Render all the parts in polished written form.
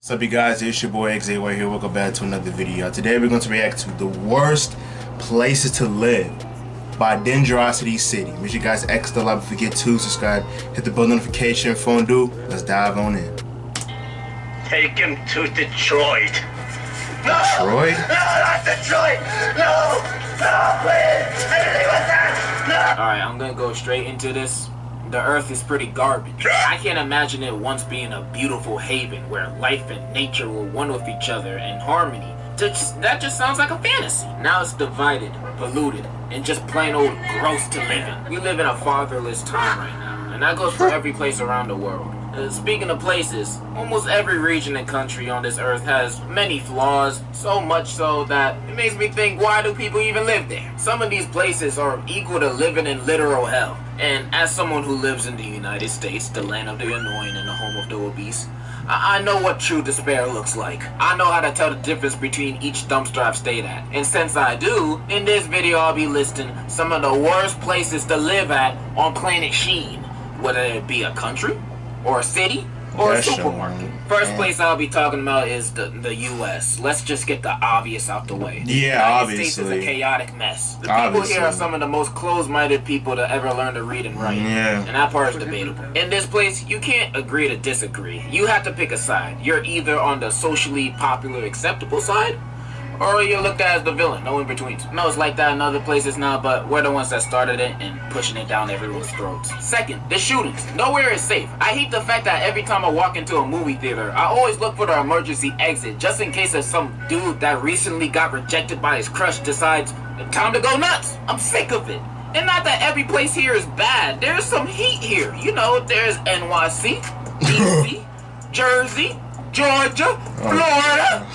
What's up, you guys? It's your boy XA right here. Welcome back to another video. Today we're going to react to the worst places to live by Degenerocity City. Make sure you guys X the like, don't forget to subscribe, hit the bell notification, phone do. Let's dive on in. Take him to Detroit. No! Detroit? No, not Detroit! No! No, please! Anything with that! No! Alright, I'm gonna go straight into this. The earth is pretty garbage. I can't imagine it once being a beautiful haven where life and nature were one with each other in harmony. That just sounds like a fantasy. Now it's divided, polluted, and just plain old gross to live in. We live in a fatherless time right now, and that goes for every place around the world. Speaking of places, almost every region and country on this earth has many flaws, so much so that it makes me think, why do people even live there? Some of these places are equal to living in literal hell. And as someone who lives in the United States, the land of the annoying and the home of the obese, I know what true despair looks like. I know how to tell the difference between each dumpster I've stayed at. And since I do, in this video I'll be listing some of the worst places to live at on planet Sheen. Whether it be a country, or a city, or a supermarket. First place I'll be talking about is the U.S. Let's just get the obvious out the way. Yeah, obviously. The United States is a chaotic mess. The people here are some of the most closed-minded people to ever learn to read and write. Yeah. And that part is debatable. In this place, you can't agree to disagree. You have to pick a side. You're either on the socially popular acceptable side, or you're looked at as the villain, no in between. No, it's like that in other places now, but we're the ones that started it and pushing it down everyone's throats. Second, the shootings. Nowhere is safe. I hate the fact that every time I walk into a movie theater, I always look for the emergency exit, just in case there's some dude that recently got rejected by his crush decides, time to go nuts. I'm sick of it. And not that every place here is bad. There's some heat here. You know, there's NYC, DC, Jersey, Georgia, Florida.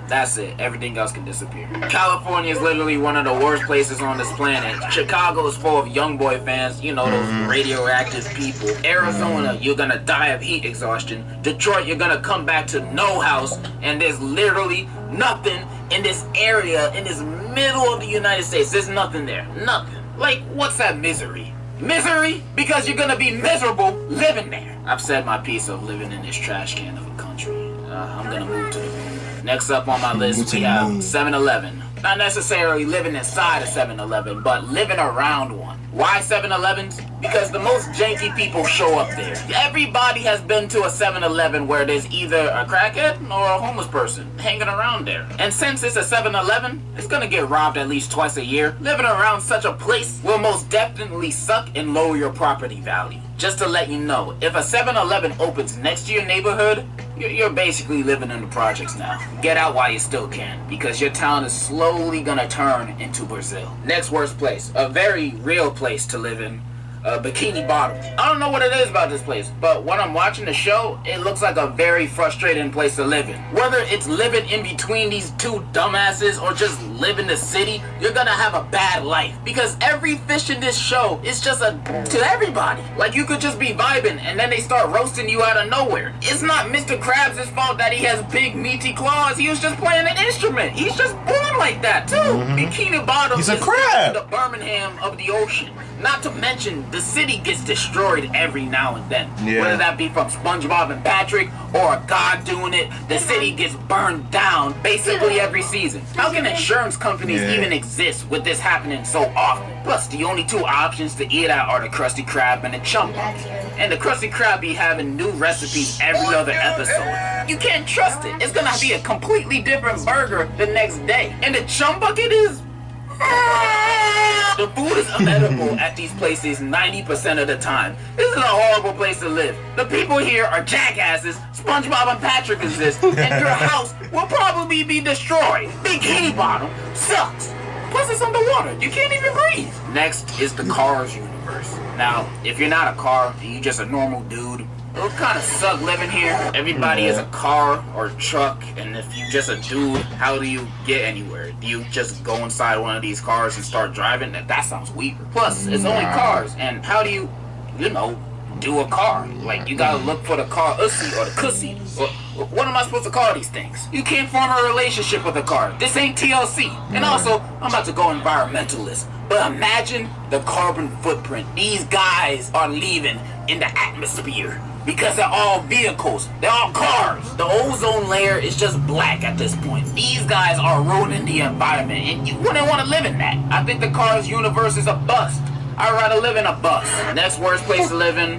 That's it. Everything else can disappear. California is literally one of the worst places on this planet. Chicago is full of young boy fans, you know, those radioactive people. Arizona, you're gonna die of heat exhaustion. Detroit, you're gonna come back to no house, and there's literally nothing in this area, in this middle of the United States. There's nothing there. Nothing. Like, what's that misery? Misery? Because you're gonna be miserable living there. I've said my piece of living in this trash can of a country. I'm gonna move to the moon. Next up on my list, we have 7-Eleven. Not necessarily living inside a 7-Eleven, but living around one. Why 7-Elevens? Because the most janky people show up there. Everybody has been to a 7-Eleven where there's either a crackhead or a homeless person hanging around there. And since it's a 7-Eleven, it's gonna get robbed at least twice a year. Living around such a place will most definitely suck and lower your property value. Just to let you know, if a 7-Eleven opens next to your neighborhood, you're basically living in the projects now. Get out while you still can, because your town is slowly gonna turn into Brazil. Next worst place, a very real place to live in, Bikini Bottom. I don't know what it is about this place, but when I'm watching the show, it looks like a very frustrating place to live in. Whether it's living in between these two dumbasses or just live in the city, you're gonna have a bad life. Because every fish in this show is just to everybody. Like, you could just be vibing and then they start roasting you out of nowhere. It's not Mr. Krabs' fault that he has big meaty claws. He was just playing an instrument. He's just born like that too. Bikini Bottom is the Birmingham of the ocean. Not to mention, the city gets destroyed every now and then. Whether that be from SpongeBob and Patrick or a god doing it, the city gets burned down basically every season. How can insurance companies even exist with this happening so often? Plus, the only two options to eat at are the Krusty Krab and the Chum Bucket. And the Krusty Krab be having new recipes every other episode. You can't trust it. It's gonna be a completely different burger the next day. And the Chum Bucket is... The food is unedible at these places 90% of the time. This is a horrible place to live. The people here are jackasses, SpongeBob and Patrick exist, and your house will probably be destroyed. Bikini Bottom sucks. Plus it's underwater. You can't even breathe. Next is the Cars universe. Now, if you're not a car, you're just a normal dude, it'll kind of suck living here. Everybody has a car or a truck, and if you just a dude, how do you get anywhere? Do you just go inside one of these cars and start driving? That sounds weird. Plus, it's only cars, and how do you know, do a car? Like, you gotta look for the car ussy or the cussy. What am I supposed to call these things? You can't form a relationship with a car. This ain't TLC. And also, I'm about to go environmentalist. But imagine the carbon footprint these guys are leaving in the atmosphere. because they're all vehicles. They're all cars. The ozone layer is just black at this point. These guys are ruining the environment, and you wouldn't want to live in that. I think the Cars universe is a bust. I'd rather live in a bus. Next worst place to live in,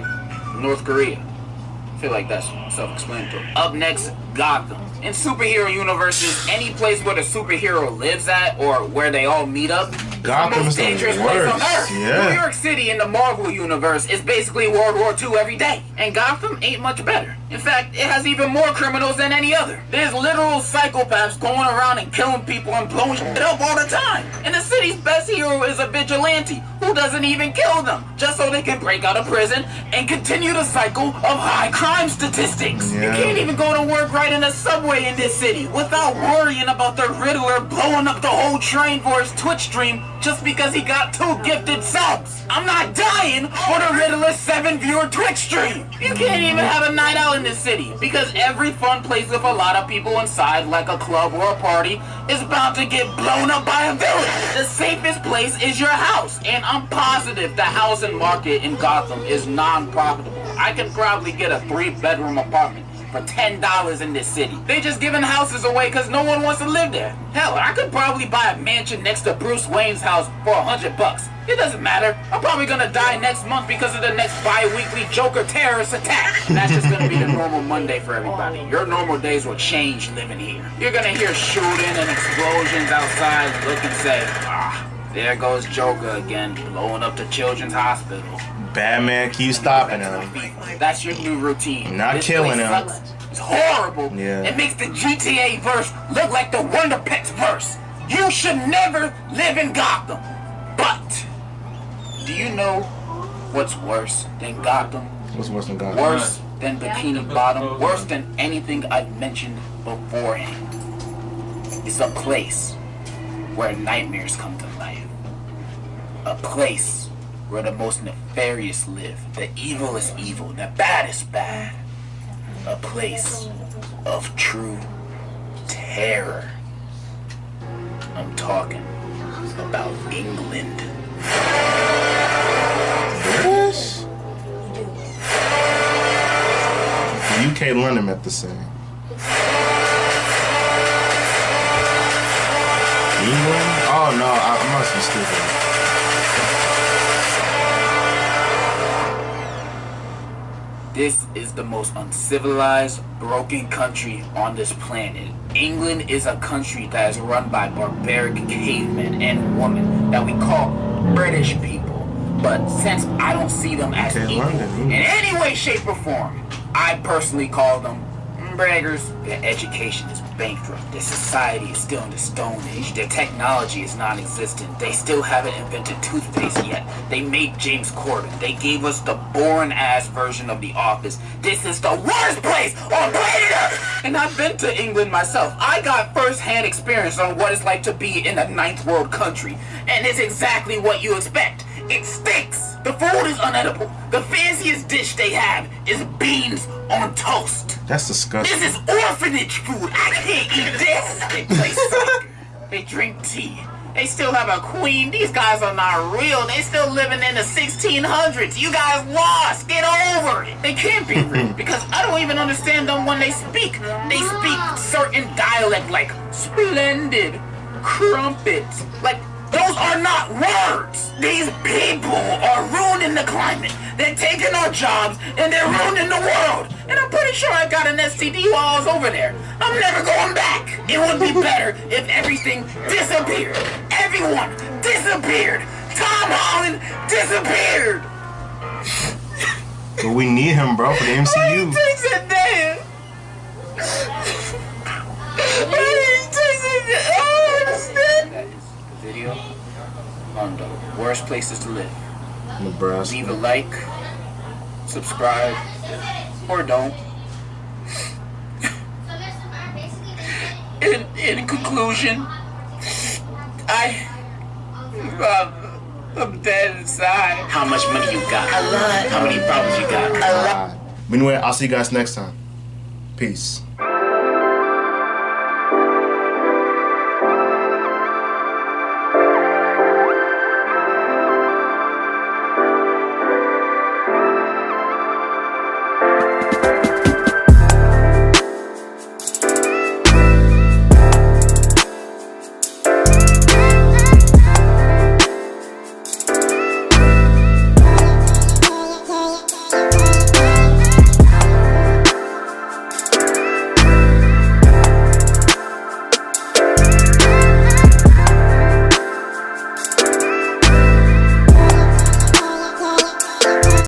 North Korea. I feel like that's self-explanatory. Up next, Gotham. In superhero universes, any place where the superhero lives at or where they all meet up, Gotham is the dangerous place on Earth. Yeah. New York City in the Marvel universe is basically World War II every day, and Gotham ain't much better. In fact, it has even more criminals than any other. There's literal psychopaths going around and killing people and blowing shit up all the time. And the city's best hero is a vigilante who doesn't even kill them, just so they can break out of prison and continue the cycle of high crime statistics. Yeah. You can't even go to work right in the subway in this city without worrying about the Riddler blowing up the whole train for his Twitch stream just because he got 2 gifted subs. I'm not dying for the Riddler's 7-viewer Twitch stream. You can't even have a night out in this city because every fun place with a lot of people inside, like a club or a party, is bound to get blown up by a villain. The safest place is your house, and I'm positive the housing market in Gotham is non-profitable. I can probably get a 3-bedroom apartment for $10 in this city. They just giving houses away because no one wants to live there. Hell, I could probably buy a mansion next to Bruce Wayne's house for $100. It doesn't matter. I'm probably gonna die next month because of the next bi-weekly Joker terrorist attack. And that's just gonna be the normal Monday for everybody. Your normal days will change living here. You're gonna hear shooting and explosions outside. Look and say, ah, there goes Joker again, blowing up the children's hospital. Batman keeps stopping him. That's your new routine. Not This killing place him. sucks. It's horrible. Yeah. It makes the GTA verse look like the Wonder Pets verse. You should never live in Gotham. But do you know what's worse than Gotham? What's worse than Gotham? Worse than Bikini Bottom? Worse than anything I've mentioned beforehand. It's a place where nightmares come to life. A place where the most nefarious live, the evil is evil, the bad is bad. A place of true terror. I'm talking about England. British? UK London at the same. England? Oh no, I must be stupid. This is the most uncivilized, broken country on this planet. England is a country that is run by barbaric cavemen and women that we call British people. But since I don't see them as equal in any way, shape, or form, I personally call them braggers. Their education is bankrupt. Their society is still in the Stone Age. Their technology is non-existent. They still haven't invented toothpaste yet. They made James Corden. They gave us the boring-ass version of The Office. This is the worst place on planet Earth! And I've been to England myself. I got first-hand experience on what it's like to be in a 9th world country. And it's exactly what you expect. It stinks. The food is unedible. The fanciest dish they have is beans on toast. That's disgusting. This is orphanage food. I can't eat this. They play soccer. They drink tea. They still have a queen. These guys are not real. They still living in the 1600s. You guys lost. Get over it. They can't be real because I don't even understand them when they speak. They speak certain dialect like splendid, crumpet, like those are not words. These people are ruining the climate. They're taking our jobs and they're ruining the world. And I'm pretty sure I got an STD while I was over there. I'm never going back. It would be better if everything disappeared. Everyone disappeared. Tom Holland disappeared. But we need him, bro, for the MCU. Takes a day. Video on the worst places to live. Nebraska. Leave a like, subscribe, or don't. In conclusion, I'm dead inside. How much money you got? A lot. How many problems you got? A lot. But anyway, I'll see you guys next time. Peace.